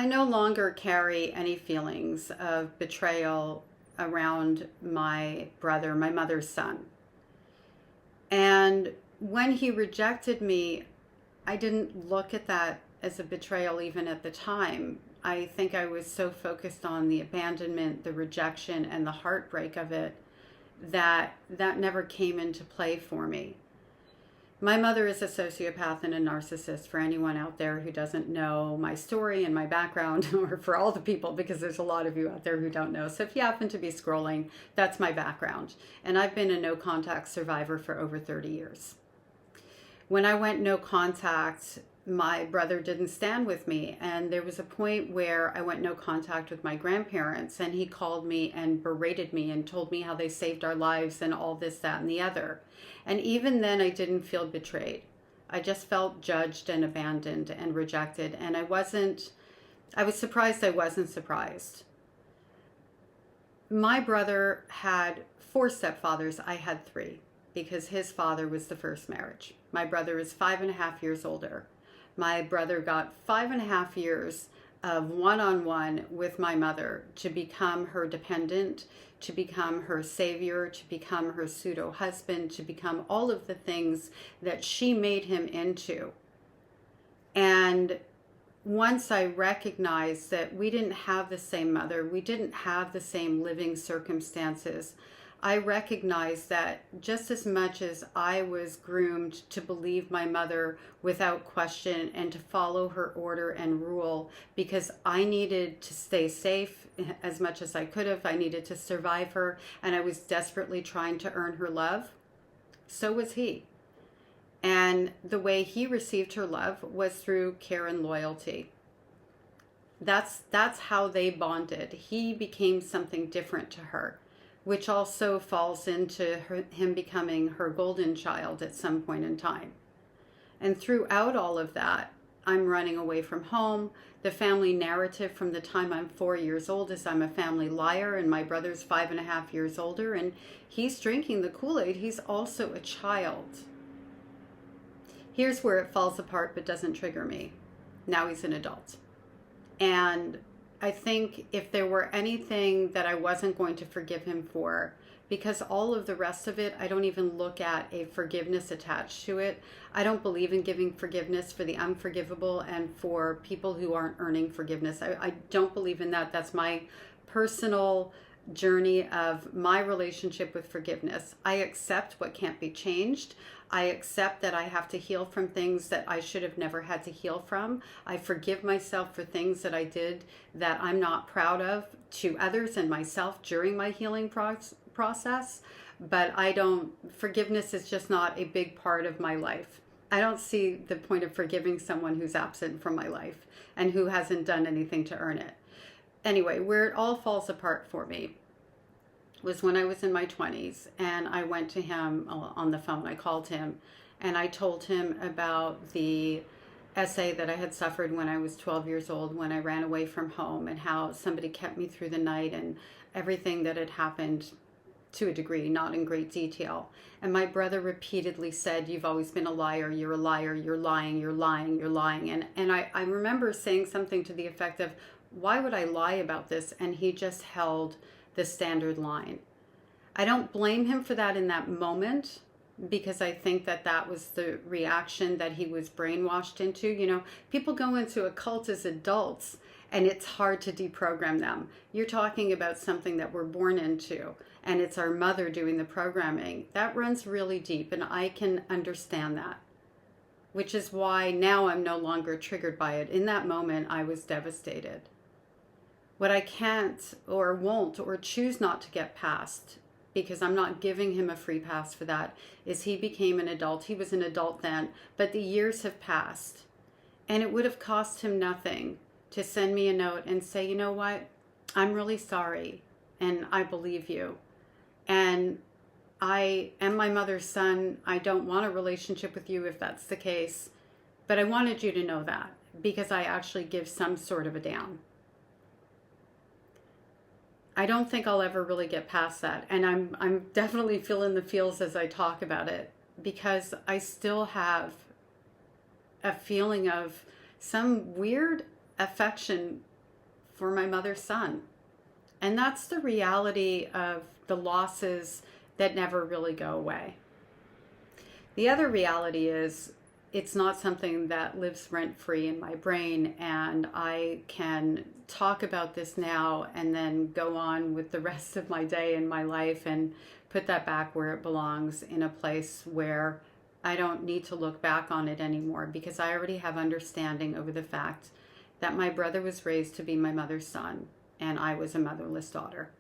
I no longer carry any feelings of betrayal around my brother, my mother's son. And when he rejected me, I didn't look at that as a betrayal even at the time. I think I was so focused on the abandonment, the rejection, and the heartbreak of it that that never came into play for me. My mother is a sociopath and a narcissist, for anyone out there who doesn't know my story and my background, or for all the people, because there's a lot of you out there who don't know. So if you happen to be scrolling, that's my background. And I've been a no contact survivor for over 30 years. When I went no contact, my brother didn't stand with me. And there was a point where I went no contact with my grandparents, and he called me and berated me and told me how they saved our lives and all this, that, and the other. And even then, I didn't feel betrayed. I just felt judged and abandoned and rejected. And I was surprised I wasn't surprised. My brother had 4 stepfathers. I had 3, because his father was the first marriage. My brother is 5.5 years older. My brother got 5.5 years of one-on-one with my mother to become her dependent, to become her savior, to become her pseudo-husband, to become all of the things that she made him into. And once I recognized that we didn't have the same mother, we didn't have the same living circumstances, I recognized that just as much as I was groomed to believe my mother without question and to follow her order and rule because I needed to stay safe as much as I could have, I needed to survive her, and I was desperately trying to earn her love, so was he. And the way he received her love was through care and loyalty. That's how they bonded. He became something different to her, which also falls into him becoming her golden child at some point in time. And throughout all of that, I'm running away from home. The family narrative from the time I'm 4 years old is I'm a family liar, and my brother's 5.5 years older, and he's drinking the Kool-Aid. He's also a child. Here's where it falls apart but doesn't trigger me. Now he's an adult. And I think if there were anything that I wasn't going to forgive him for, because all of the rest of it, I don't even look at a forgiveness attached to it. I don't believe in giving forgiveness for the unforgivable and for people who aren't earning forgiveness. I don't believe in that. That's my personal journey of my relationship with forgiveness. I accept what can't be changed. I accept that I have to heal from things that I should have never had to heal from. I forgive myself for things that I did that I'm not proud of to others and myself during my healing process. But forgiveness is just not a big part of my life. I don't see the point of forgiving someone who's absent from my life and who hasn't done anything to earn it. Anyway, where it all falls apart for me was when I was in my 20s, and I went to him on the phone. I called him and I told him about the essay that I had suffered when I was 12 years old, when I ran away from home, and how somebody kept me through the night and everything that had happened to a degree, not in great detail. And my brother repeatedly said, "You've always been a liar, you're a liar, you're lying, you're lying, you're lying." And I remember saying something to the effect of, "Why would I lie about this?" And he just held the standard line. I don't blame him for that in that moment, because I think that that was the reaction that he was brainwashed into. You know, people go into a cult as adults and it's hard to deprogram them. You're talking about something that we're born into, and it's our mother doing the programming. That runs really deep, and I can understand that, which is why now I'm no longer triggered by it. In that moment, I was devastated. What I can't or won't or choose not to get past, because I'm not giving him a free pass for that, is he became an adult. He was an adult then, but the years have passed, and it would have cost him nothing to send me a note and say, "You know what, I'm really sorry, and I believe you, and I am my mother's son. I don't want a relationship with you if that's the case, but I wanted you to know that, because I actually give some sort of a damn." I don't think I'll ever really get past that. And I'm definitely feeling the feels as I talk about it, because I still have a feeling of some weird affection for my mother's son. And that's the reality of the losses that never really go away. The other reality is it's not something that lives rent-free in my brain, and I can talk about this now and then go on with the rest of my day and my life and put that back where it belongs, in a place where I don't need to look back on it anymore, because I already have understanding over the fact that my brother was raised to be my mother's son and I was a motherless daughter.